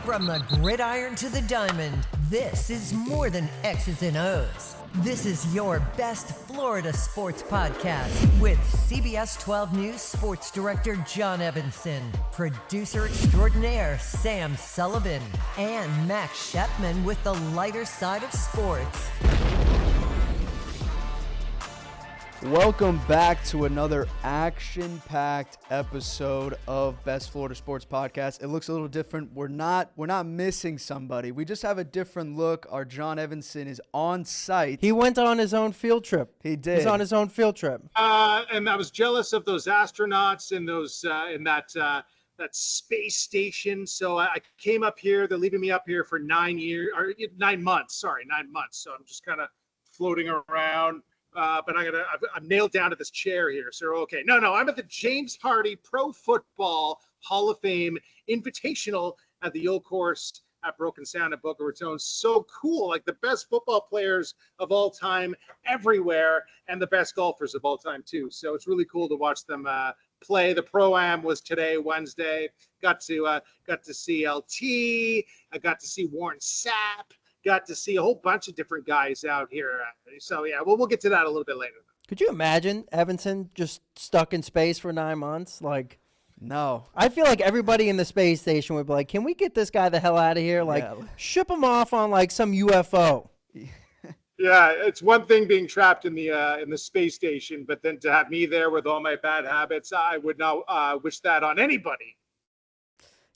From the gridiron to the diamond, this is more than X's and O's. This is your best Florida sports podcast with CBS 12 News sports director John Evenson, producer extraordinaire Sam Sullivan, and Max Shepman with the lighter side of sports. Welcome back to another action-packed episode of Best Florida Sports Podcast. It looks a little different. We're not missing somebody. We just have a different look. Our John Evenson is on site. He went on his own field trip. He did. He's on his own field trip. And I was jealous of those astronauts in those in that space station. So I came up here. They're leaving me up here for 9 months. Sorry, 9 months. So I'm just kind of floating around. But I'm nailed down to this chair here. So, okay. No, I'm at the James Hardie Pro Football Hall of Fame Invitational at the old course at Broken Sound at Boca Raton. So cool. Like the best football players of all time everywhere and the best golfers of all time too. So it's really cool to watch them play. The Pro-Am was today, Wednesday. Got to see LT. I got to see Warren Sapp. Got to see a whole bunch of different guys out here. So, yeah, we'll get to that a little bit later. Could you imagine Evenson just stuck in space for 9 months? Like, no. I feel like everybody in the space station would be like, can we get this guy the hell out of here? Like, ship him off on, like, some UFO. Yeah, it's one thing being trapped in the space station, but then to have me there with all my bad habits, I would not wish that on anybody.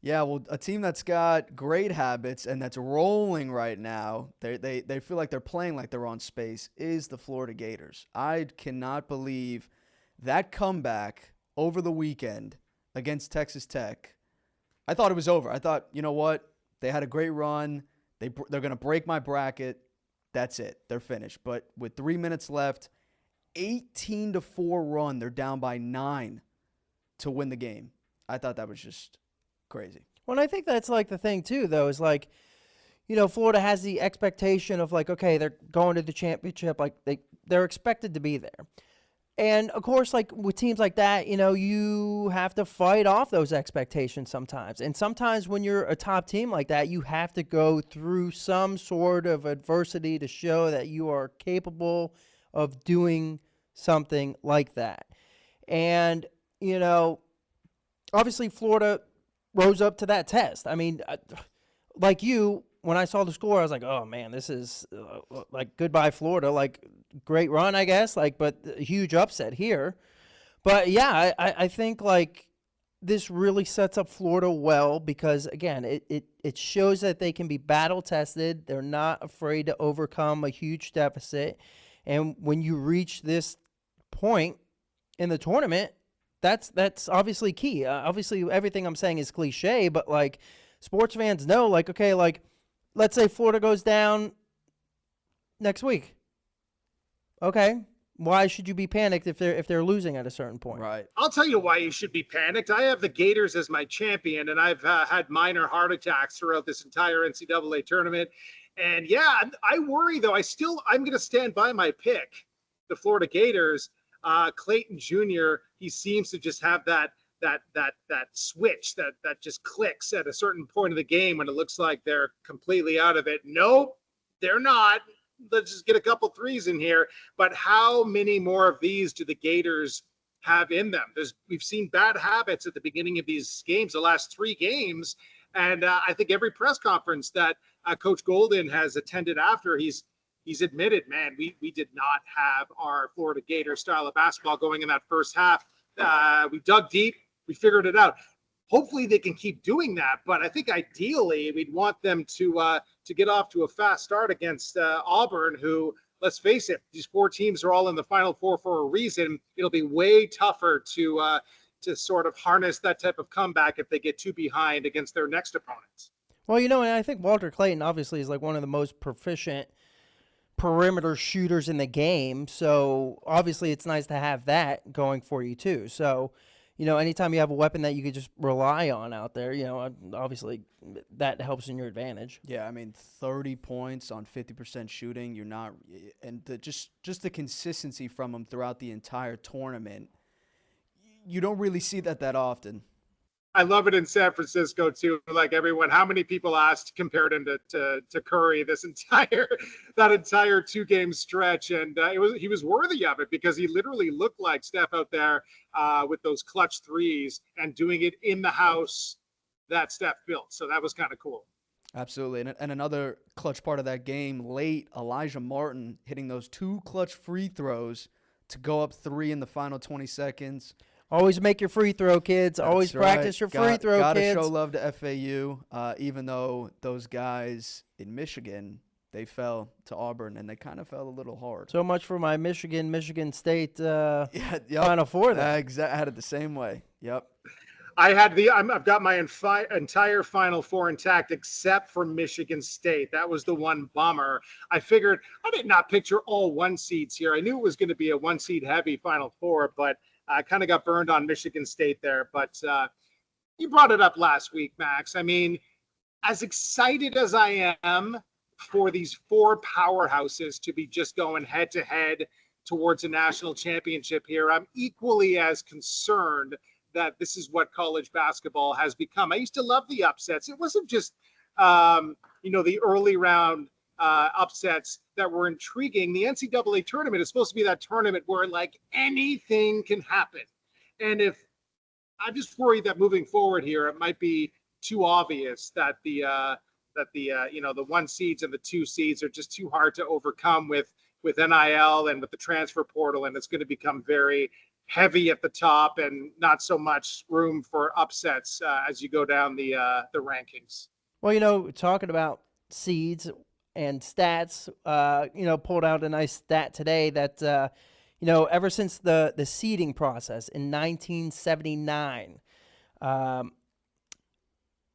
Yeah, well, a team that's got great habits and that's rolling right now, they feel like they're playing like they're on space, is the Florida Gators. I cannot believe that comeback over the weekend against Texas Tech. I thought it was over. I thought, you know what? They had a great run. They're going to break my bracket. That's it. They're finished. But with 3 minutes left, 18-4 run. They're down by 9 to win the game. I thought that was just crazy. Well, and I think that's like the thing too, though, is like, you know, Florida has the expectation of like, okay, they're going to the championship, like they're expected to be there. And of course, like with teams like that, you know, you have to fight off those expectations sometimes. And sometimes when you're a top team like that, you have to go through some sort of adversity to show that you are capable of doing something like that. And, you know, obviously Florida rose up to that test. I mean, like you, when I saw the score, I was like, oh, man, this is like goodbye Florida. Like, great run, I guess, like, but a huge upset here. But, yeah, I think, like, this really sets up Florida well because, again, it shows that they can be battle-tested. They're not afraid to overcome a huge deficit. And when you reach this point in the tournament, that's obviously key. Obviously, everything I'm saying is cliche, but, like, sports fans know, like, okay, like, let's say Florida goes down next week. Okay, why should you be panicked if they're losing at a certain point? Right. I'll tell you why you should be panicked. I have the Gators as my champion, and I've had minor heart attacks throughout this entire NCAA tournament. And, yeah, I worry, though. I'm going to stand by my pick, the Florida Gators. Clayton Jr., he seems to just have that switch that just clicks at a certain point of the game when it looks like they're completely out of it. Nope, they're not. Let's just get a couple threes in here. But how many more of these do the Gators have in them? We've seen bad habits at the beginning of these games, the last 3 games. And I think every press conference that Coach Golden has attended after, he's admitted, man, we did not have our Florida Gator style of basketball going in that first half. We dug deep. We figured it out. Hopefully they can keep doing that, but I think ideally we'd want them to get off to a fast start against Auburn, who, let's face it, these 4 teams are all in the Final Four for a reason. It'll be way tougher to sort of harness that type of comeback if they get too behind against their next opponents. Well, you know, and I think Walter Clayton obviously is like one of the most proficient perimeter shooters in the game. So obviously it's nice to have that going for you too. So, you know, anytime you have a weapon that you could just rely on out there, you know, obviously that helps in your advantage. Yeah, I mean, 30 points on 50% shooting, you're not – and just the consistency from them throughout the entire tournament. you don't really see that often. I love it in San Francisco too. Like everyone, how many people asked compared him to Curry that entire 2-game stretch, and he was worthy of it because he literally looked like Steph out there with those clutch threes and doing it in the house that Steph built. So that was kind of cool. Absolutely, and another clutch part of that game late, Elijah Martin hitting those 2 clutch free throws to go up 3 in the final 20 seconds. Always make your free throw, kids. Always practice your free throw, kids. Gotta show love to FAU, even though those guys in Michigan, they fell to Auburn, and they kind of fell a little hard. So much for my Michigan State Final Four there. Exactly. I had it the same way. Yep. I've got my entire Final Four intact except for Michigan State. That was the one bummer. I figured I did not picture all 1 seeds here. I knew it was going to be a 1 seed heavy Final Four, but I kind of got burned on Michigan State there. But you brought it up last week, Max. I mean, as excited as I am for these 4 powerhouses to be just going head to head towards a national championship here, I'm equally as concerned that this is what college basketball has become. I used to love the upsets. It wasn't just, the early round upsets that were intriguing. The NCAA tournament is supposed to be that tournament where like anything can happen. And if I'm just worried that moving forward here, it might be too obvious that the 1 seeds and the 2 seeds are just too hard to overcome with NIL and with the transfer portal. And it's going to become very heavy at the top and not so much room for upsets as you go down the rankings. Well, talking about seeds and stats, pulled out a nice stat today that, ever since the seeding process in 1979,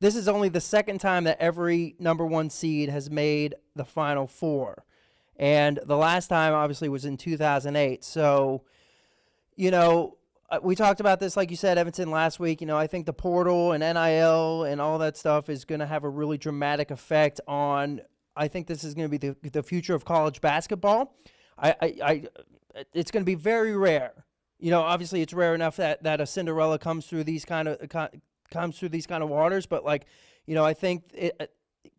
this is only the second time that every number 1 seed has made the Final Four. And the last time, obviously, was in 2008. So, we talked about this, like you said, Evanson, last week. I think the portal and NIL and all that stuff is going to have a really dramatic effect on, I think this is going to be the future of college basketball. It's going to be very rare. Obviously it's rare enough that a Cinderella comes through these kind of waters, but I think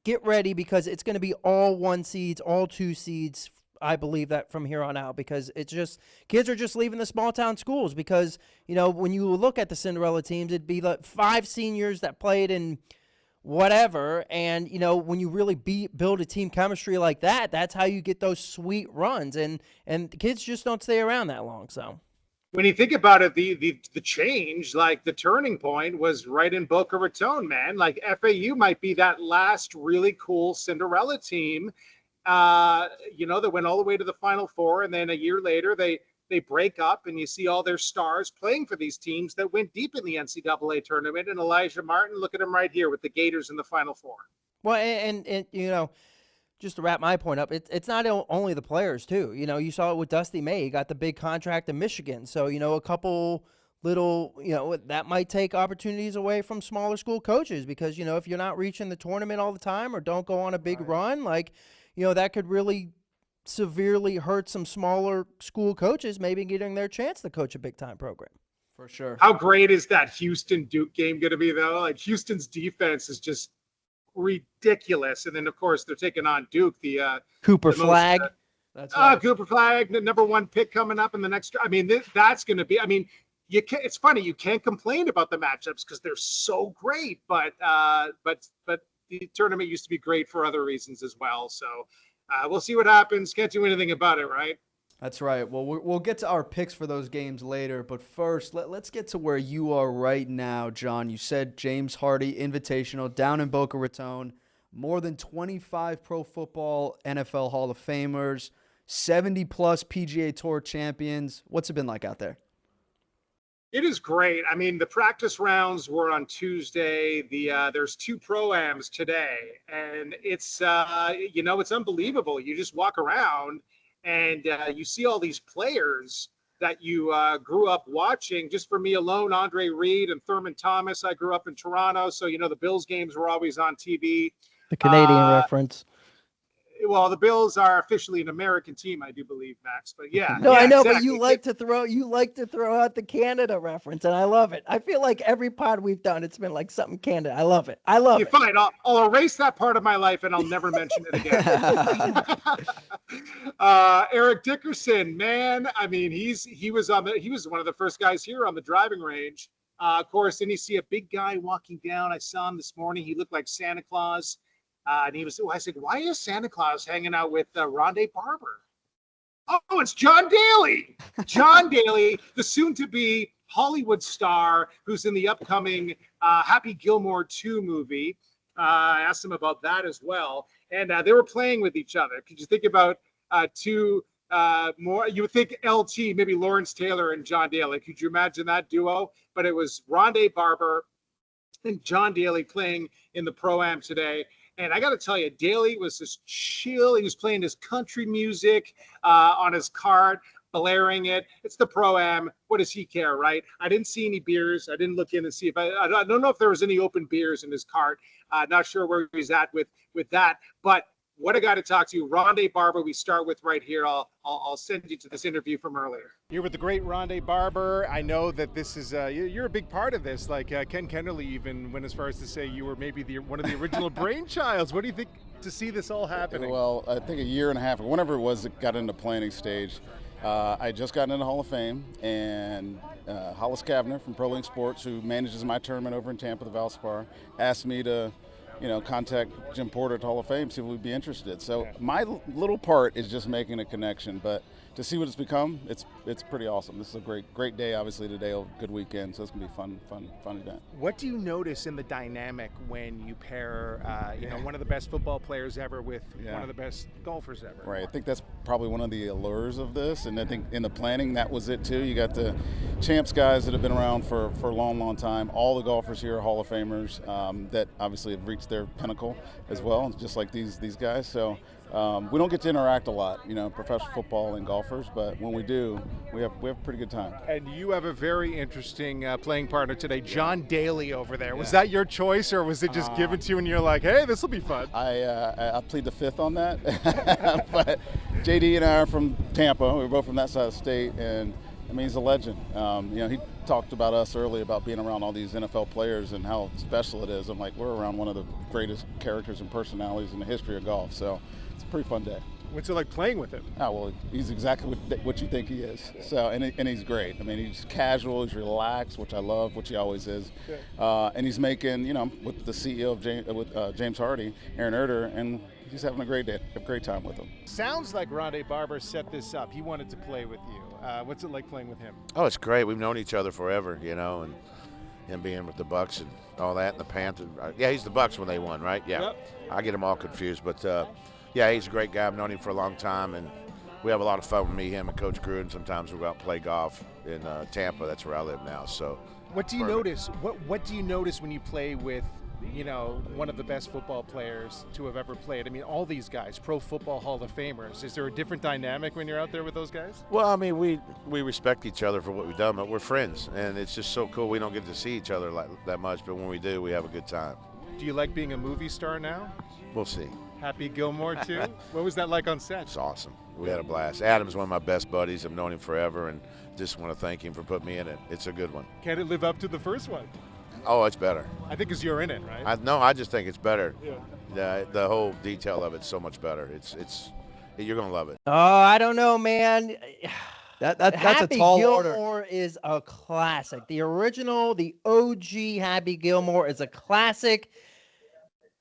get ready because it's going to be all 1 seeds, all 2 seeds. I believe that from here on out because it's just kids are just leaving the small town schools because, when you look at the Cinderella teams, it'd be like 5 seniors that played in whatever. And, when you really build a team chemistry like that, that's how you get those sweet runs. And kids just don't stay around that long. So when you think about it, the change, like the turning point was right in Boca Raton, man. Like FAU might be that last really cool Cinderella team that went all the way to the Final Four, and then a year later they break up, and you see all their stars playing for these teams that went deep in the NCAA tournament. And Elijah Martin, look at him right here with the Gators in the Final Four. Well, and just to wrap my point up, it's not only the players too. You saw it with Dusty May. He got the big contract in Michigan, so a couple little, that might take opportunities away from smaller school coaches because if you're not reaching the tournament all the time or don't go on a big run, that could really severely hurt some smaller school coaches maybe getting their chance to coach a big-time program. For sure. How great is that Houston-Duke game going to be, though? Like, Houston's defense is just ridiculous. And then, of course, they're taking on Duke, the Cooper Flag. That's right. Cooper Flag, the number 1 pick coming up in the next – I mean, that's going to be – I mean, it's funny. You can't complain about the matchups because they're so great, but the tournament used to be great for other reasons as well. So we'll see what happens. Can't do anything about it, right? That's right. Well, we'll get to our picks for those games later. But first, let's get to where you are right now, John. You said James Hardie Invitational down in Boca Raton. More than 25 Pro Football NFL Hall of Famers, 70-plus PGA Tour champions. What's it been like out there? It is great. I mean, the practice rounds were on Tuesday. There's 2 pro-ams today, and it's it's unbelievable. You just walk around and you see all these players that you grew up watching. Just for me alone, Andre Reed and Thurman Thomas. I grew up in Toronto, so the Bills games were always on TV. The Canadian reference. well, the Bills are officially an American team, I do believe, Max. But yeah, No, yeah, I know, exactly. but you like to throw out the Canada reference, and I love it. I feel like every pod we've done, it's been like something Canada. I love it. You're fine. I'll erase that part of my life and I'll never mention it again. Eric Dickerson, man, I mean, he was one of the first guys here on the driving range. Of course, then you see a big guy walking down. I saw him this morning. He looked like Santa Claus. And I said, why is Santa Claus hanging out with Ronde Barber? Oh, it's John Daly. John Daly, the soon-to-be Hollywood star who's in the upcoming Happy Gilmore 2 movie. I asked him about that as well. And they were playing with each other. Could you think about two more? You would think LT, maybe Lawrence Taylor and John Daly. Could you imagine that duo? But it was Ronde Barber and John Daly playing in the Pro-Am today. And I got to tell you, Daly was just chill. He was playing his country music on his cart, blaring it. It's the Pro-Am. What does he care, right? I didn't see any beers. I didn't look in and see if I don't know if there was any open beers in his cart. Not sure where he's at with that. But what a guy to talk to. Ronde Barber, we start with right here. I'll send you to this interview from earlier. You're with the great Ronde Barber. I know that this is you're a big part of this. Like Ken Kennerly even went as far as to say you were maybe one of the original brainchilds. What do you think to see this all happening? Well, I think a year and a half, or whenever it was, it got into planning stage. I just got into the Hall of Fame, and Hollis Kavner from ProLink Sports, who manages my tournament over in Tampa, the Valspar, asked me to contact Jim Porter at Hall of Fame, see if we'd be interested. So my little part is just making a connection, but to see what it's become, it's pretty awesome. This is a great day, obviously today, a good weekend, so it's gonna be a fun event. What do you notice in the dynamic when you pair, one of the best football players ever with one of the best golfers ever? Right, I think that's probably one of the allures of this, and I think in the planning that was it too. You got the champs guys that have been around for a long time. All the golfers here are Hall of Famers that obviously have reached their pinnacle as well, just like these guys. So we don't get to interact a lot, professional football and golfers, but when we do, we have a pretty good time. And you have a very interesting playing partner today, John Daly over there. Was that your choice, or was it just given to you and you're like, hey, this will be fun? I plead the fifth on that, but JD and I are from Tampa. We're both from that side of the state, and I mean, he's a legend. He talked about us earlier about being around all these NFL players and how special it is. I'm like, we're around one of the greatest characters and personalities in the history of golf, so it's a pretty fun day. What's it like playing with him? Oh, well, he's exactly what you think he is. So, and he's great. I mean, he's casual, he's relaxed, which I love, which he always is. And he's making, with the CEO of James Hardie, Aaron Erder, and he's having a great day, a great time with him. Sounds like Ronde Barber set this up. He wanted to play with you. What's it like playing with him? Oh, it's great. We've known each other forever, and him being with the Bucks and all that, and the Panthers. Yeah, he's the Bucks when they won, right? Yeah. Yep. I get them all confused, but yeah, he's a great guy. I've known him for a long time, and we have a lot of fun with me, him, and Coach Gruden. Sometimes we go out and play golf in Tampa. That's where I live now. So, what do you notice? What do you notice when you play with, one of the best football players to have ever played? I mean, all these guys, Pro Football Hall of Famers. Is there a different dynamic when you're out there with those guys? Well, I mean, we respect each other for what we've done, but we're friends, and it's just so cool. We don't get to see each other that much, but when we do, we have a good time. Do you like being a movie star now? We'll see. Happy Gilmore too? What was that like on set? It's awesome. We had a blast. Adam's one of my best buddies. I've known him forever, and just want to thank him for putting me in it. It's a good one. Can it live up to the first one? Oh, it's better. I think because you're in it, right? I just think it's better. Yeah. The whole detail of it's so much better. You're gonna love it. Oh, I don't know, man. That's Happy a tall Gilmore order. is a classic. The original, the OG Happy Gilmore is a classic.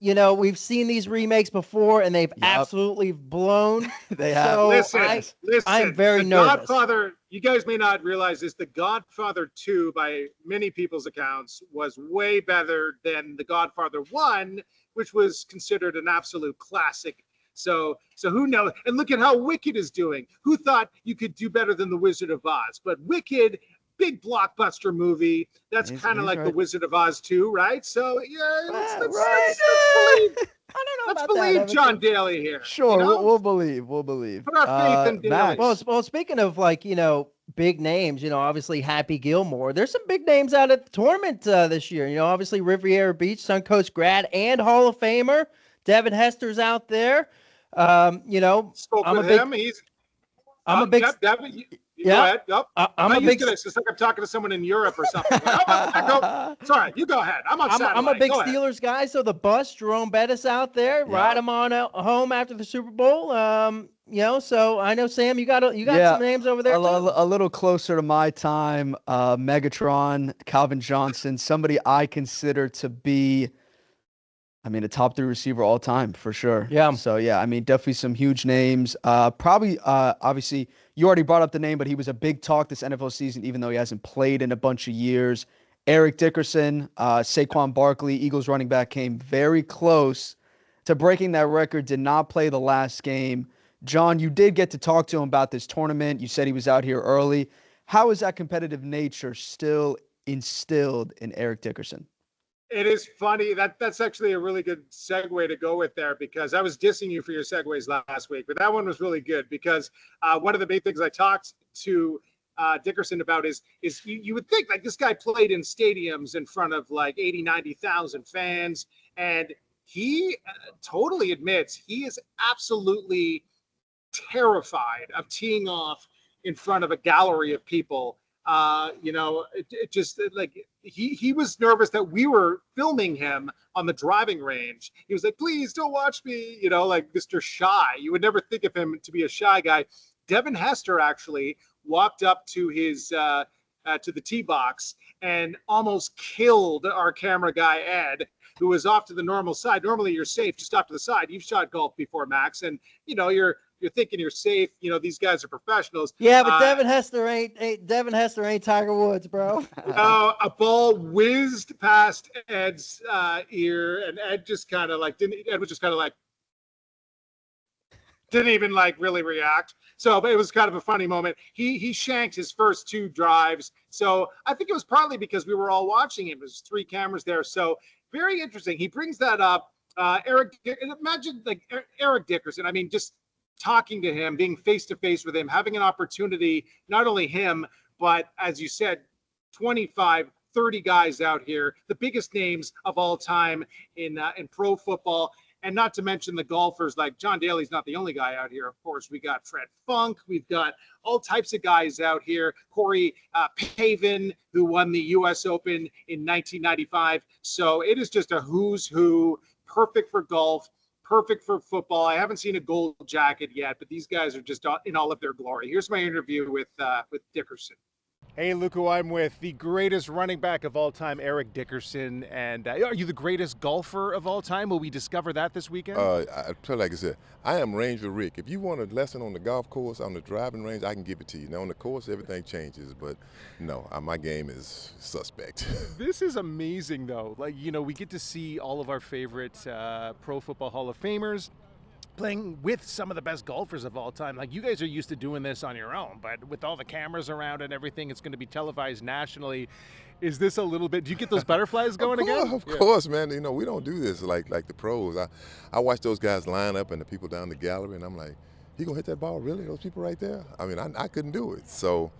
We've seen these remakes before, and they've absolutely blown. They have. So Listen. I'm very The nervous. Godfather, you guys may not realize this, The Godfather 2, by many people's accounts, was way better than The Godfather 1, which was considered an absolute classic. So who knows? And look at how Wicked is doing. Who thought you could do better than The Wizard of Oz? But Wicked, big blockbuster movie. That's kind of like The Wizard of Oz 2, right? So yeah, let's believe. I don't know Let's about believe that, John Daly here. Sure, we'll believe. Put our faith in Daly. Max. Well, speaking of big names, obviously Happy Gilmore. There's some big names out at the tournament this year. Obviously Riviera Beach, Suncoast grad and Hall of Famer Devin Hester's out there. Spoke I'm with a big, him. I'm a big, Devin, you yeah. go ahead. Yep. I'm a big. It's like I'm talking to someone in Europe or something. Sorry, you go ahead. I'm on satellite. I'm a big Go ahead. Steelers guy, so the bus, Jerome Bettis out there, ride him on home after the Super Bowl. So I know, Sam, you got some names over there too. A little closer to my time, Megatron, Calvin Johnson, somebody I consider to be, a top 3 receiver all time for sure. Yeah. So definitely some huge names. Probably, obviously, you already brought up the name, but he was a big talk this NFL season, even though he hasn't played in a bunch of years. Eric Dickerson, Saquon Barkley, Eagles running back, came very close to breaking that record. Did not play the last game. John, you did get to talk to him about this tournament. You said he was out here early. How is that competitive nature still instilled in Eric Dickerson? It is funny. That's actually a really good segue to go with there, because I was dissing you for your segues last week, but that one was really good because one of the big things I talked to Dickerson about is you would think like this guy played in stadiums in front of like 80, 90,000 fans. And he totally admits he is absolutely terrified of teeing off in front of a gallery of people. It just like he was nervous that we were filming him on the driving range. He was like, please don't watch me, like Mr. Shy. You would never think of him to be a shy guy. Devin Hester actually walked up to his to the tee box and almost killed our camera guy, Ed, who was off to the normal side. Normally you're safe just off to the side. You've shot golf before, Max, and you're thinking you're safe. These guys are professionals. Yeah, but Devin Hester ain't Tiger Woods, bro. A ball whizzed past Ed's ear, and Ed just kind of like didn't even like really react. So, but it was kind of a funny moment. He shanked his first 2 drives. So I think it was partly because we were all watching him. There's 3 cameras there. So very interesting. He brings that up. Imagine like Eric Dickerson. Just talking to him, being face-to-face with him, having an opportunity, not only him, but as you said, 25, 30 guys out here, the biggest names of all time in pro football. And not to mention the golfers, like John Daly's not the only guy out here. Of course, we got Fred Funk. We've got all types of guys out here. Corey Pavin, who won the U.S. Open in 1995. So it is just a who's who, perfect for golf, perfect for football. I haven't seen a gold jacket yet, but these guys are just in all of their glory. Here's my interview with Dickerson. Hey, Luku, I'm with the greatest running back of all time, Eric Dickerson. And are you the greatest golfer of all time? Will we discover that this weekend? Like I said, I am Ranger Rick. If you want a lesson on the golf course, on the driving range, I can give it to you. Now, on the course, everything changes. But no, my game is suspect. This is amazing, though. Like, we get to see all of our favorite Pro Football Hall of Famers playing with some of the best golfers of all time. Like, you guys are used to doing this on your own, but with all the cameras around and everything, it's going to be televised nationally. Is this a little bit, do you get those butterflies going again? Of course, man. We don't do this like the pros. I watch those guys line up and the people down the gallery, and I'm like, he gonna hit that ball, really? Those people right there? I couldn't do it. So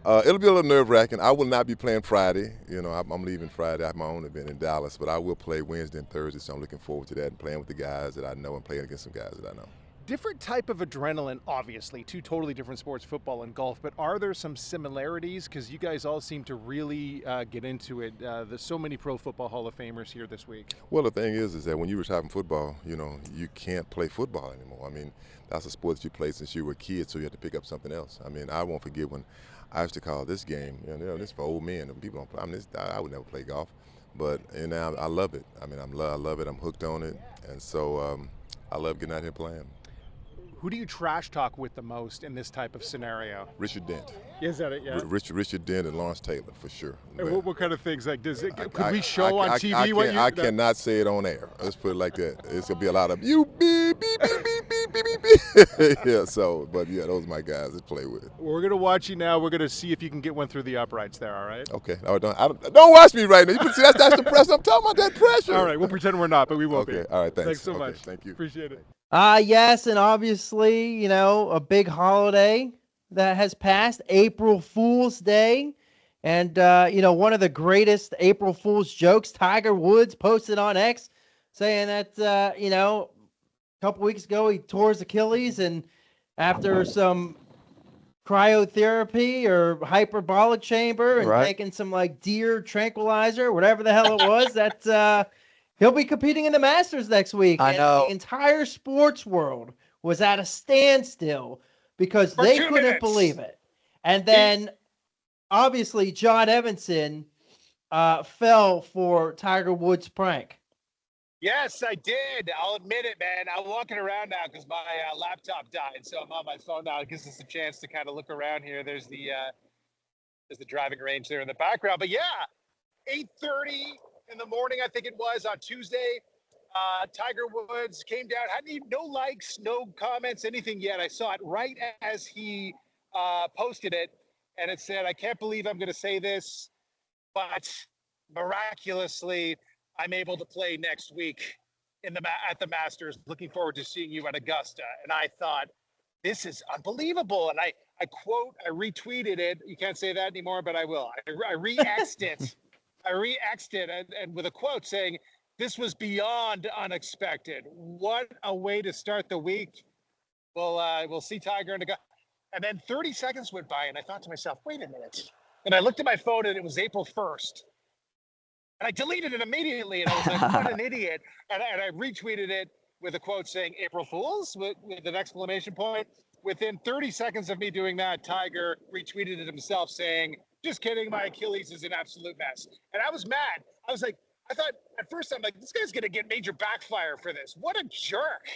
it'll be a little nerve-wracking. I will not be playing Friday. I'm leaving Friday. I have my own event in Dallas, but I will play Wednesday and Thursday, so I'm looking forward to that and playing with the guys that I know and playing against some guys that I know. Different type of adrenaline, obviously, 2 totally different sports, football and golf, but are there some similarities? Because you guys all seem to really get into it. There's so many Pro Football Hall of Famers here this week. Well, the thing is that when you retire from football, you can't play football anymore. That's a sport that you played since you were a kid, so you have to pick up something else. I won't forget when I used to call this game, this is for old men. People don't play. I would never play golf, but now I love it. I love it. I'm hooked on it, and so I love getting out here playing. Who do you trash talk with the most in this type of scenario? Richard Dent. Is that it? Yeah. Richard Dent and Lawrence Taylor, for sure. And what kind of things? Like, could we show on TV what you? I cannot say it on air. Let's put it like that. It's gonna be a lot of you beep beep beep beep beep beep beep. Yeah. So, but yeah, those are my guys to play with. We're gonna watch you now. We're gonna see if you can get one through the uprights there. All right. Okay. Don't watch me right now. You can see that's the pressure. I'm talking about that pressure. All right. We'll pretend we're not, but we will be. Okay. All right. Thanks so much. Thank you. Appreciate it. Yes, and obviously, a big holiday that has passed, April Fool's Day. And, one of the greatest April Fool's jokes, Tiger Woods posted on X saying that, couple weeks ago, he tore his Achilles, and after some cryotherapy or hyperbolic chamber and taking some like deer tranquilizer, whatever the hell it was, that he'll be competing in the Masters next week. I know. The entire sports world was at a standstill because For they 2 couldn't minutes. believe it. And then, obviously, John Evenson fell for Tiger Woods' prank. Yes, I did. I'll admit it, man. I'm walking around now because my laptop died, so I'm on my phone now. It gives us a chance to kind of look around here. There's the driving range there in the background. But yeah, 8:30 in the morning, I think it was on Tuesday. Tiger Woods came down. Hadn't even no likes, no comments, anything yet. I saw it right as he posted it, and it said, "I can't believe I'm going to say this, but miraculously, I'm able to play next week at the Masters. Looking forward to seeing you at Augusta." And I thought, this is unbelievable. And I retweeted it. You can't say that anymore, but I will. I re-X'd it. I re-X'd it and with a quote saying, "This was beyond unexpected. What a way to start the week. We'll see Tiger in Augusta." And then 30 seconds went by, and I thought to myself, wait a minute. And I looked at my phone, and it was April 1st. And I deleted it immediately, and I was like, what an idiot. And I retweeted it with a quote saying, "April Fools," with an exclamation point. Within 30 seconds of me doing that, Tiger retweeted it himself saying, "Just kidding, my Achilles is an absolute mess." And I was mad. I thought at first, I'm like, this guy's going to get major backfire for this. What a jerk.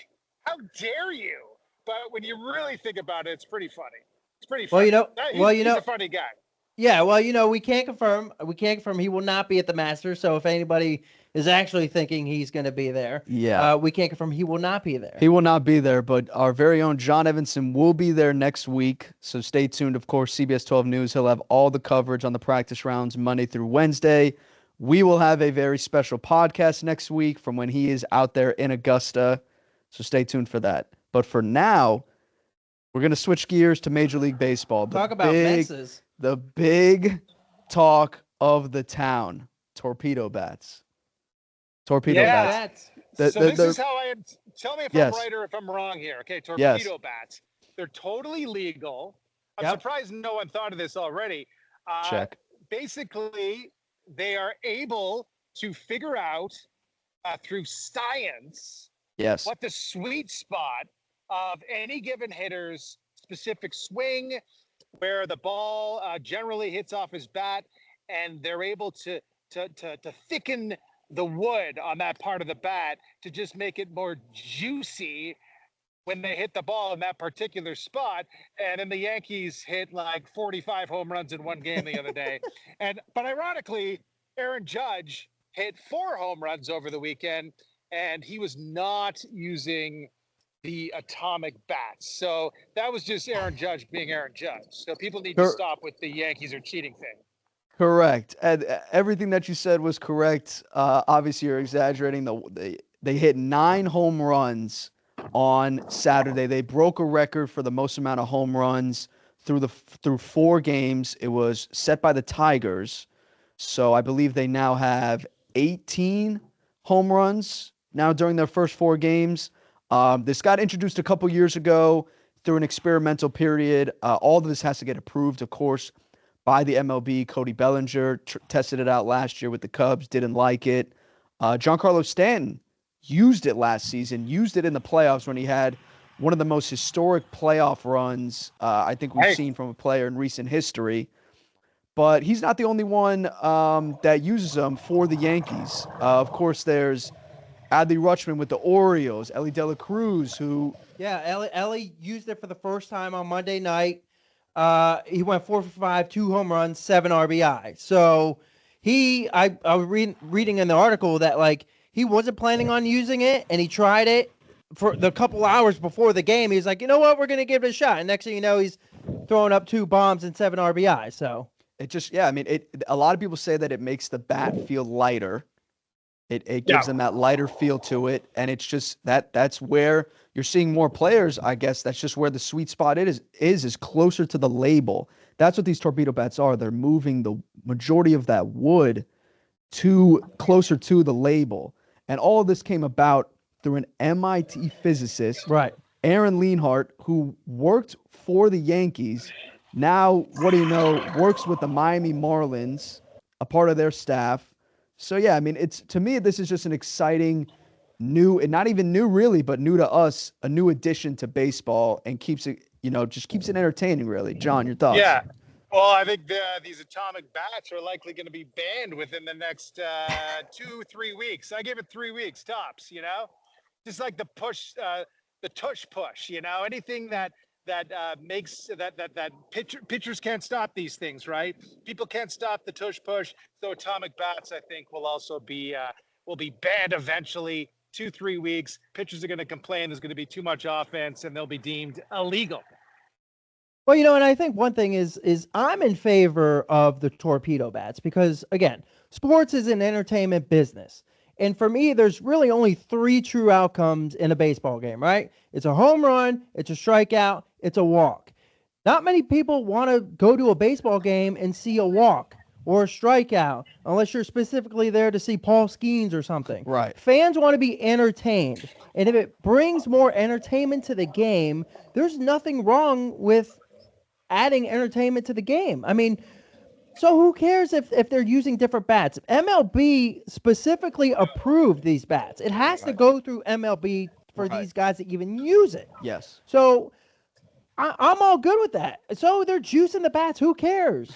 How dare you? But when you really think about it, it's pretty funny. It's pretty funny. He's a funny guy. Yeah, well, we can't confirm. We can't confirm he will not be at the Masters. So if anybody is actually thinking he's going to be there, we can't confirm he will not be there. He will not be there, but our very own John Evenson will be there next week. So stay tuned. Of course, CBS 12 News. He'll have all the coverage on the practice rounds Monday through Wednesday. We will have a very special podcast next week from when he is out there in Augusta. So stay tuned for that. But for now, we're going to switch gears to Major League Baseball. Talk about messes. The big talk of the town, torpedo bats. Torpedo bats. This is how I am. Tell me if I'm right or if I'm wrong here. Okay, torpedo bats. They're totally legal. I'm surprised no one thought of this already. Check. Basically, they are able to figure out through science what the sweet spot of any given hitter's specific swing, where the ball generally hits off his bat, and they're able to thicken the wood on that part of the bat to just make it more juicy when they hit the ball in that particular spot. And then the Yankees hit like 45 home runs in one game the other day. But ironically, Aaron Judge hit 4 home runs over the weekend, and he was not using the atomic bats. So that was just Aaron Judge being Aaron Judge. So people need to stop with the Yankees are cheating thing. Correct. And everything that you said was correct. Obviously, you're exaggerating. They hit 9 home runs on Saturday. They broke a record for the most amount of home runs through 4 games. It was set by the Tigers. So I believe they now have 18 home runs now during their first 4 games. This got introduced a couple years ago through an experimental period. All of this has to get approved, of course, by the MLB. Cody Bellinger tested it out last year with the Cubs, didn't like it. Giancarlo Stanton used it last season, used it in the playoffs when he had one of the most historic playoff runs I think we've seen from a player in recent history. But he's not the only one that uses them for the Yankees. Of course, there's Adley Rutschman with the Orioles, Ellie De La Cruz, who... Yeah, Ellie used it for the first time on Monday night. He went 4 for 5, 2 home runs, 7 RBI. So I was reading in the article that like he wasn't planning on using it, and he tried it for the couple hours before the game. He was like, you know what, we're going to give it a shot. And next thing you know, he's throwing up 2 bombs and 7 RBI. So it just, a lot of people say that it makes the bat feel lighter. It gives them that lighter feel to it, and it's just that's where you're seeing more players. I guess that's just where the sweet spot is closer to the label. That's what these torpedo bats are. They're moving the majority of that wood closer to the label, and all of this came about through an MIT physicist, Right. Aaron Lienhart, who worked for the Yankees. Now, what do you know, works with the Miami Marlins, a part of their staff. So, yeah, I mean, to me, this is just an exciting new, and not even new really, but new to us, a new addition to baseball, and keeps it, just keeps it entertaining, really. John, your thoughts? Yeah. Well, I think these atomic bats are likely going to be banned within the next 2-3 weeks. I give it 3 weeks tops, just like the push, the tush push, anything that makes that pitchers can't stop these things, right? People can't stop the tush push. So atomic bats, I think, will also be banned eventually. 2-3 weeks. Pitchers are going to complain there's going to be too much offense, and they'll be deemed illegal. Well, and I think one thing is I'm in favor of the torpedo bats because, again, sports is an entertainment business. And for me, there's really only 3 true outcomes in a baseball game, right? It's a home run, it's a strikeout, it's a walk. Not many people want to go to a baseball game and see a walk or a strikeout unless you're specifically there to see Paul Skeens or something. Right. Fans want to be entertained. And if it brings more entertainment to the game, there's nothing wrong with adding entertainment to the game. I mean, so who cares if they're using different bats? MLB specifically approved these bats. It has to go through MLB for these guys to even use it. Yes. So I'm all good with that. So they're juicing the bats. Who cares?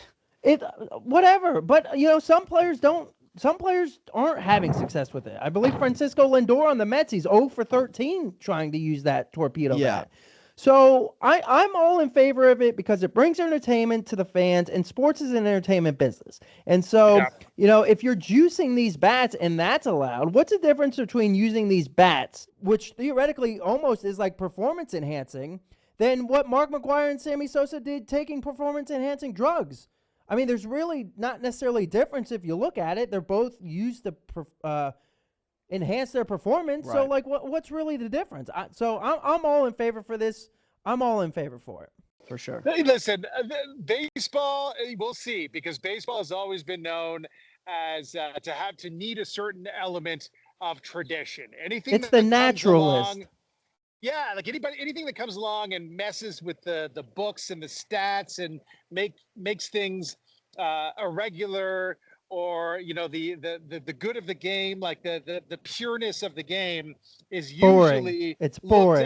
Whatever. But, some players don't. Some players aren't having success with it. I believe Francisco Lindor on the Mets, he's 0 for 13 trying to use that torpedo bat. So I'm all in favor of it because it brings entertainment to the fans, and sports is an entertainment business. And so, if you're juicing these bats and that's allowed, what's the difference between using these bats, which theoretically almost is like performance enhancing, than what Mark McGwire and Sammy Sosa did taking performance enhancing drugs? I mean, there's really not necessarily a difference if you look at it. They're both used to enhance their performance. Right. So, what's really the difference? I'm all in favor for this. I'm all in favor for it. For sure. Hey, listen, baseball, we'll see, because baseball has always been known as to need a certain element of tradition. Anything it's the naturalist. Along, yeah, like anything that comes along and messes with the books and the stats and makes things irregular, or the good of the game, like the pureness of the game is usually it's boring.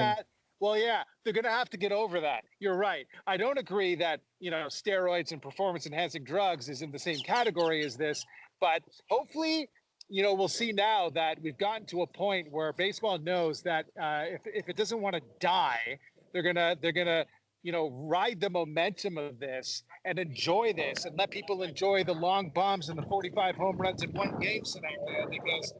Well, yeah, they're going to have to get over that. You're right. I don't agree that steroids and performance enhancing drugs is in the same category as this, but hopefully we'll see now that we've gotten to a point where baseball knows that if it doesn't want to die, they're gonna ride the momentum of this and enjoy this, and let people enjoy the long bombs and the 45 home runs in one game scenario, because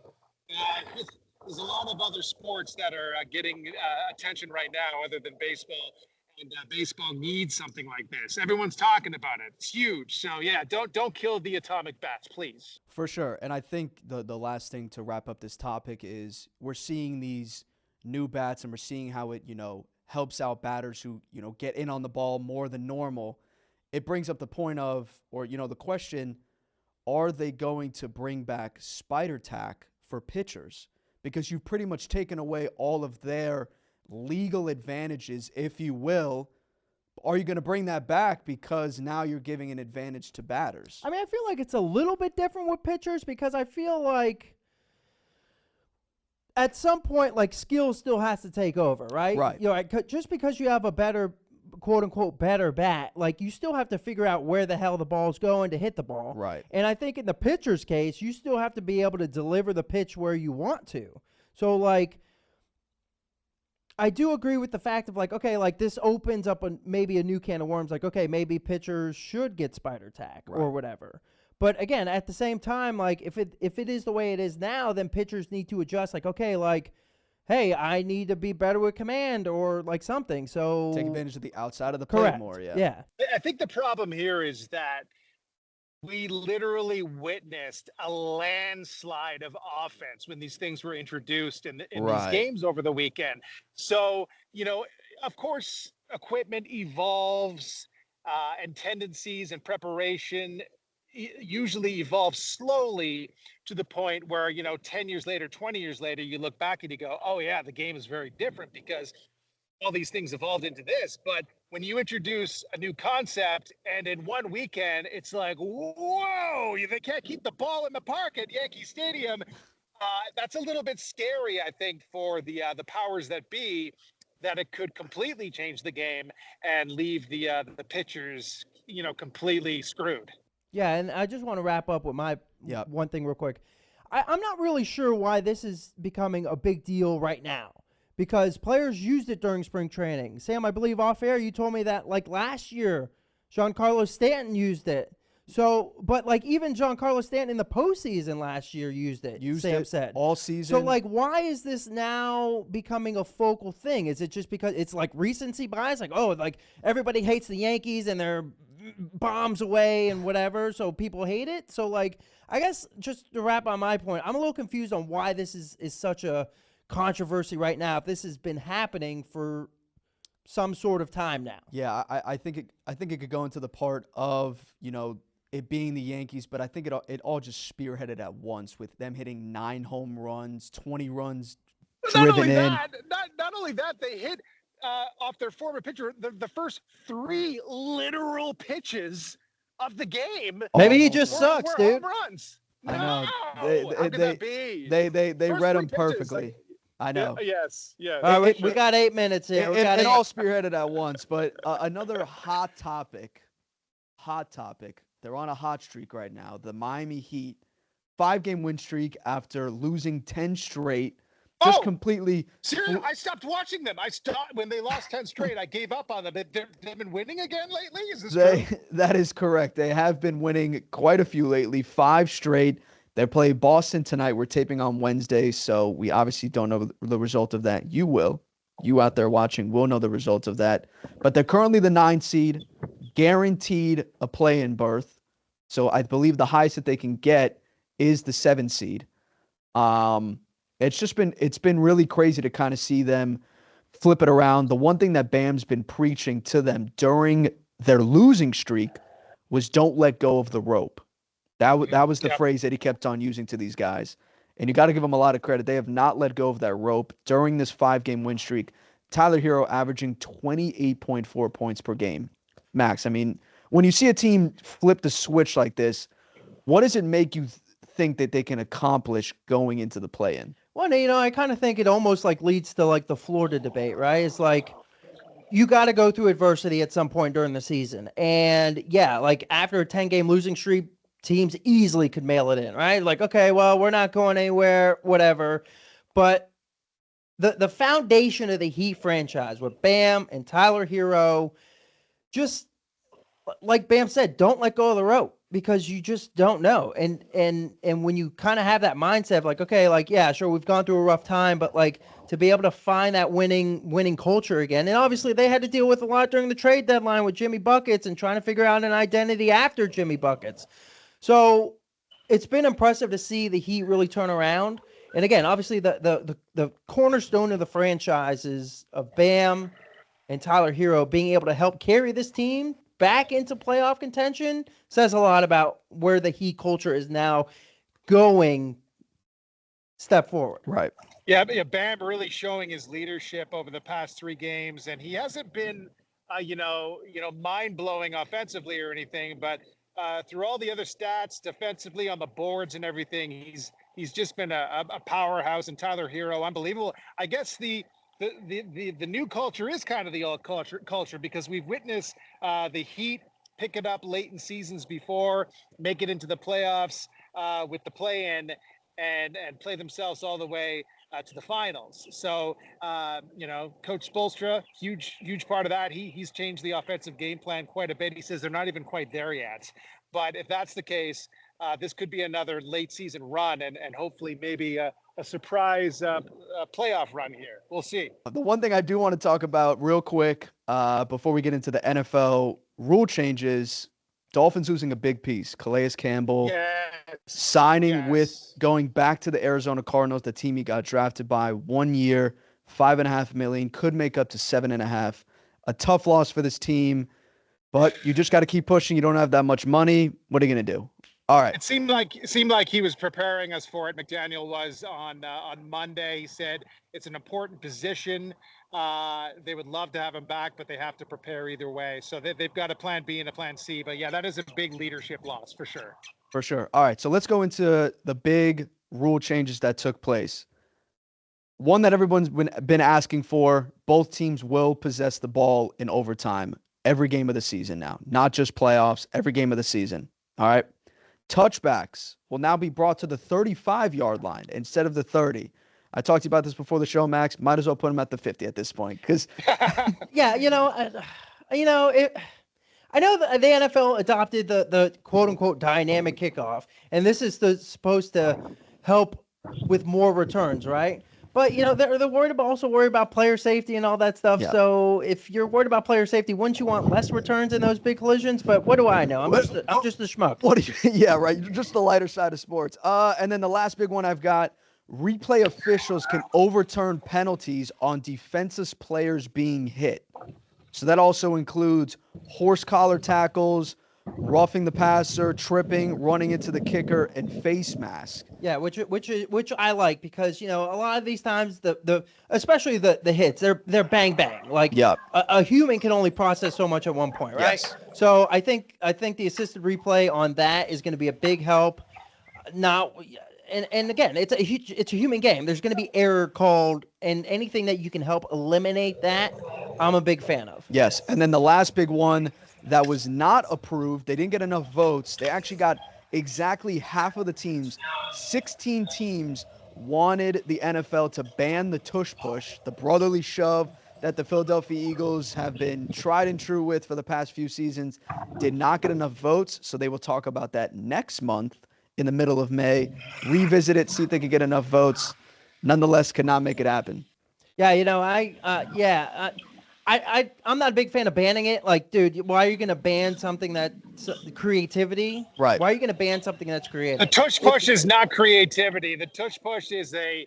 there's a lot of other sports that are getting attention right now other than baseball, and baseball needs something like this. Everyone's talking about it. It's huge. So yeah, don't kill the atomic bats, please. For sure. And I think the last thing to wrap up this topic is we're seeing these new bats, and we're seeing how it helps out batters who get in on the ball more than normal. It brings up the point of, or the question, are they going to bring back spider tack for pitchers? Because you've pretty much taken away all of their legal advantages, if you will. Are you going to bring that back because now you're giving an advantage to batters? I mean, I feel like it's a little bit different with pitchers, because I feel like at some point, skill still has to take over, right? Right. Just because you have a better, quote unquote, better bat, you still have to figure out where the hell the ball's going to hit the ball. Right. And I think in the pitcher's case, you still have to be able to deliver the pitch where you want to. So, I do agree with the fact of this opens up maybe a new can of worms. Maybe pitchers should get spider tack or whatever. But again, at the same time, if it is the way it is now, then pitchers need to adjust. Hey, I need to be better with command or something. So take advantage of the outside of the plate more. Yeah. I think the problem here is that we literally witnessed a landslide of offense when these things were introduced in these games over the weekend. So, of course, equipment evolves, and tendencies and preparation usually evolves slowly to the point where, 10 years later, 20 years later, you look back and you go, oh yeah, the game is very different because all these things evolved into this. But when you introduce a new concept and in one weekend, it's like, whoa, they can't keep the ball in the park at Yankee Stadium. That's a little bit scary, I think, for the powers that be, that it could completely change the game and leave the pitchers, completely screwed. Yeah, and I just want to wrap up with my one thing real quick. I'm not really sure why this is becoming a big deal right now, because players used it during spring training. Sam, I believe off air you told me that like last year, Giancarlo Stanton used it. So, but like even Giancarlo Stanton in the postseason last year used it. Sam said all season. So like, why is this now becoming a focal thing? Is it just because it's like recency bias? Like, oh, like everybody hates the Yankees and they're bombs away and whatever, so people hate it. So like, I guess just to wrap on my point, I'm a little confused on why this is such a controversy right now. If this has been happening for some sort of time now. Yeah, I think it could go into the part of it being the Yankees, but I think it all just spearheaded at once with them hitting 9 home runs, 20 runs driven in. Not only that, they hit off their former pitcher the first 3 literal pitches of the game. Maybe he just sucks, dude. Home runs. I know. How could that be? They read them perfectly. Like, I know. Yes. All right, we got 8 minutes here. It all spearheaded at once, but another hot topic. They're on a hot streak right now. The Miami Heat, 5-game win streak after losing 10 straight. Just completely. Seriously, I stopped watching them. I stopped when they lost 10 straight. I gave up on them. They've been winning again lately? Is this true? That is correct. They have been winning quite a few lately, 5 straight. They play Boston tonight. We're taping on Wednesday, so we obviously don't know the result of that. You will. You out there watching will know the results of that. But they're currently the 9th seed, guaranteed a play-in berth. So I believe the highest that they can get is the 7th seed. It's been really crazy to kind of see them flip it around. The one thing that Bam's been preaching to them during their losing streak was don't let go of the rope. That was the phrase that he kept on using to these guys. And you got to give them a lot of credit. They have not let go of that rope during this 5-game win streak. Tyler Hero averaging 28.4 points per game. Max, I mean, when you see a team flip the switch like this, what does it make you think that they can accomplish going into the play-in? Well, I kind of think it almost like leads to like the Florida debate, right? It's like you got to go through adversity at some point during the season. And yeah, like after a 10-game losing streak, teams easily could mail it in, right? Like, okay, well, we're not going anywhere, whatever. But the foundation of the Heat franchise with Bam and Tyler Hero, just like Bam said, don't let go of the rope because you just don't know. And when you kind of have that mindset of like, okay, like, yeah, sure, we've gone through a rough time, but like to be able to find that winning culture again. And obviously they had to deal with a lot during the trade deadline with Jimmy Buckets and trying to figure out an identity after Jimmy Buckets. So it's been impressive to see the Heat really turn around. And again, obviously the cornerstone of the franchise of Bam and Tyler Hero being able to help carry this team back into playoff contention says a lot about where the Heat culture is now going step forward. Right. Yeah, Bam really showing his leadership over the past 3 games, and he hasn't been, mind-blowing offensively or anything, but through all the other stats, defensively on the boards and everything, he's just been a powerhouse. And Tyler Hero, unbelievable. I guess the new culture is kind of the old culture because we've witnessed the Heat pick it up late in seasons before, make it into the playoffs with the play-in, and play themselves all the way to the finals. So, Coach Spoelstra, huge part of that. He's changed the offensive game plan quite a bit. He says they're not even quite there yet. But if that's the case, this could be another late season run and hopefully maybe a surprise playoff run here. We'll see. The one thing I do want to talk about real quick before we get into the NFL rule changes, Dolphins losing a big piece. Calais Campbell signing with going back to the Arizona Cardinals, the team he got drafted by, 1 year, $5.5 million, could make up to $7.5 million. A tough loss for this team, but you just got to keep pushing. You don't have that much money. What are you going to do? All right. It seemed like he was preparing us for it. McDaniel was on Monday. He said it's an important position. They would love to have him back, but they have to prepare either way. So they've got a plan B and a plan C. But yeah, that is a big leadership loss for sure. For sure. All right, so let's go into the big rule changes that took place. One that everyone's been asking for, both teams will possess the ball in overtime every game of the season now, not just playoffs, every game of the season. All right. Touchbacks will now be brought to the 35-yard line instead of the 30. I talked to you about this before the show, Max. Might as well put them at the 50 at this point because Yeah, I know the NFL adopted the quote-unquote dynamic kickoff, and this is supposed to help with more returns, right? But, they're also worried about player safety and all that stuff. Yeah. So if you're worried about player safety, wouldn't you want less returns in those big collisions? But what do I know? I'm just a schmuck. Yeah, right. You're just the lighter side of sports. And then the last big one I've got, replay officials can overturn penalties on defensive players being hit. So that also includes horse collar tackles, roughing the passer, tripping, running into the kicker, and face mask. Yeah, which I like because a lot of these times especially the hits they're bang bang like a human can only process so much at one point, right? Yes. So I think the assisted replay on that is going to be a big help. Now, and again, it's a human game. There's going to be error called, and anything that you can help eliminate that, I'm a big fan of. Yes, and then the last big one that was not approved, they didn't get enough votes. They actually got exactly half of the teams. 16 teams wanted the NFL to ban the tush push, the brotherly shove that the Philadelphia Eagles have been tried and true with for the past few seasons. Did not get enough votes, so they will talk about that next month in the middle of May. Revisit it, see if they can get enough votes. Nonetheless, could not make it happen. Yeah, I'm not a big fan of banning it. Like, dude, why are you going to ban something that's creativity? Right. Why are you going to ban something that's creative? The tush push is not creativity. The tush push is a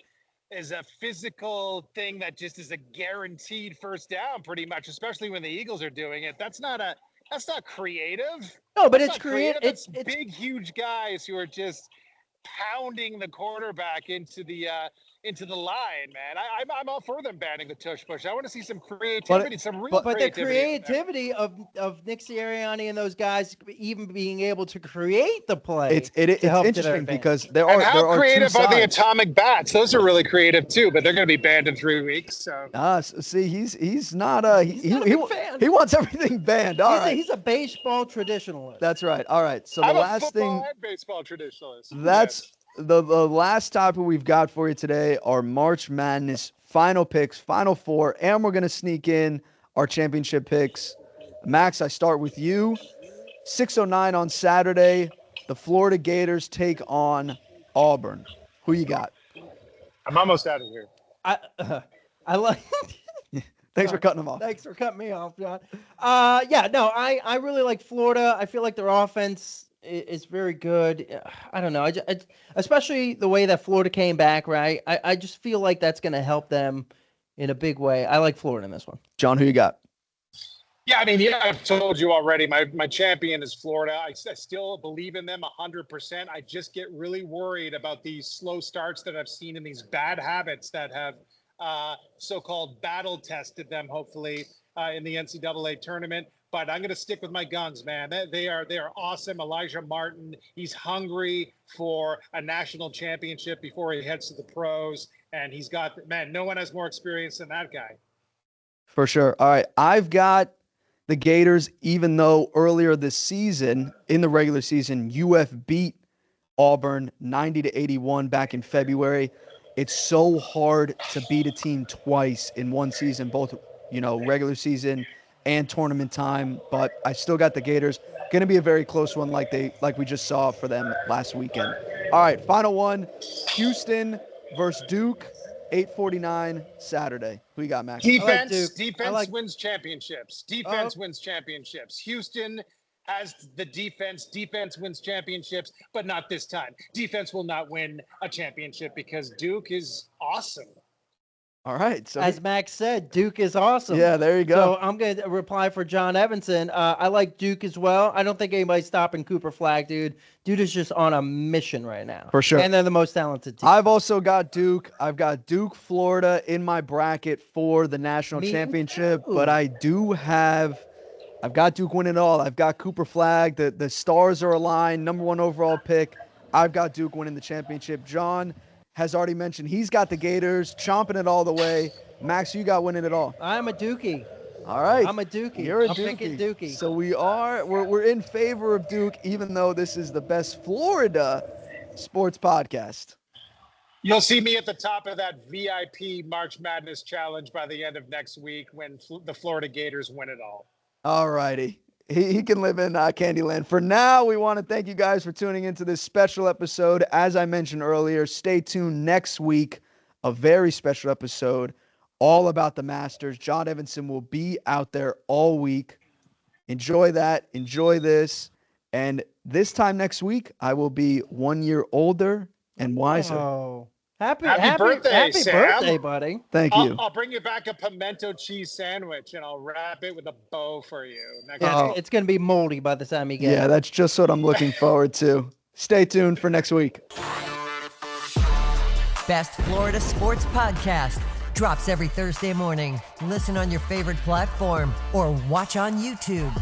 physical thing that just is a guaranteed first down pretty much, especially when the Eagles are doing it. That's not creative. No, but it's creative. It's big, huge guys who are just pounding the quarterback into the line, man. I'm all for them banning the tush push. I want to see some creativity, but the creativity of Nick Sirianni and those guys even being able to create the play. It's interesting because there are creative two are the sides. atomic bats? Those are really creative too, but they're going to be banned in 3 weeks. So see, he's not he wants everything banned. He's a baseball traditionalist. That's right. All right. So the I'm last a thing. football and baseball traditionalist. That's the last topic we've got for you today. Our March Madness final picks, Final Four, and we're gonna sneak in our championship picks. Max, I start with you. 6:09 on Saturday. The Florida Gators take on Auburn. Who you got? I'm almost out of here. I like. Thanks for cutting them off. Thanks for cutting me off, John. I really like Florida. I feel like their offense is very good. I don't know. Especially the way that Florida came back, right? I just feel like that's going to help them in a big way. I like Florida in this one. John, who you got? Yeah, I've told you already. My champion is Florida. I still believe in them 100%. I just get really worried about these slow starts that I've seen and these bad habits that have so-called battle tested them, hopefully, in the NCAA tournament. But I'm going to stick with my guns, man. They are awesome. Elijah Martin, he's hungry for a national championship before he heads to the pros. And he's got, no one has more experience than that guy. For sure. All right. I've got the Gators, even though earlier this season, in the regular season, UF beat Auburn 90-81 back in February. It's so hard to beat a team twice in one season, both, regular season and tournament time, but I still got the Gators. Going to be a very close one like we just saw for them last weekend. All right, final one, Houston versus Duke, 8:49 Saturday. Who you got, Max? Defense wins championships. Wins championships. Houston has the defense. Defense wins championships, but not this time. Defense will not win a championship because Duke is awesome. All right. So As Max said, Duke is awesome. yeah, there you go. So I'm going to reply for John Evenson. I like Duke as well. I don't think anybody's stopping Cooper Flagg, dude. Dude is just on a mission right now. For sure. And they're the most talented team. I've also got Duke. I've got Duke, Florida in my bracket for the national Me championship, too. but I've got Duke winning it all. I've got Cooper Flagg. The stars are aligned. Number 1 overall pick. I've got Duke winning the championship. John has already mentioned he's got the Gators chomping it all the way. Max, you got winning it all. I'm a Dookie. All right. I'm a Dookie. You're a I'm Dookie. picking Dookie. So we're in favor of Duke, even though this is the best Florida sports podcast. You'll see me at the top of that VIP March Madness challenge by the end of next week when the Florida Gators win it all. All righty. He can live in Candyland. For now, we want to thank you guys for tuning into this special episode. As I mentioned earlier, stay tuned next week. A very special episode all about the Masters. John Evenson will be out there all week. Enjoy that. Enjoy this. And this time next week, I will be 1 year older and wiser. Oh. Happy birthday, Sam. birthday, buddy. Thank you. I'll bring you back a pimento cheese sandwich and I'll wrap it with a bow for you. Yeah, it's going to be moldy by the time you get Yeah, it. that's just what I'm looking forward to. Stay tuned for next week. Best Florida Sports Podcast drops every Thursday morning. Listen on your favorite platform or watch on YouTube.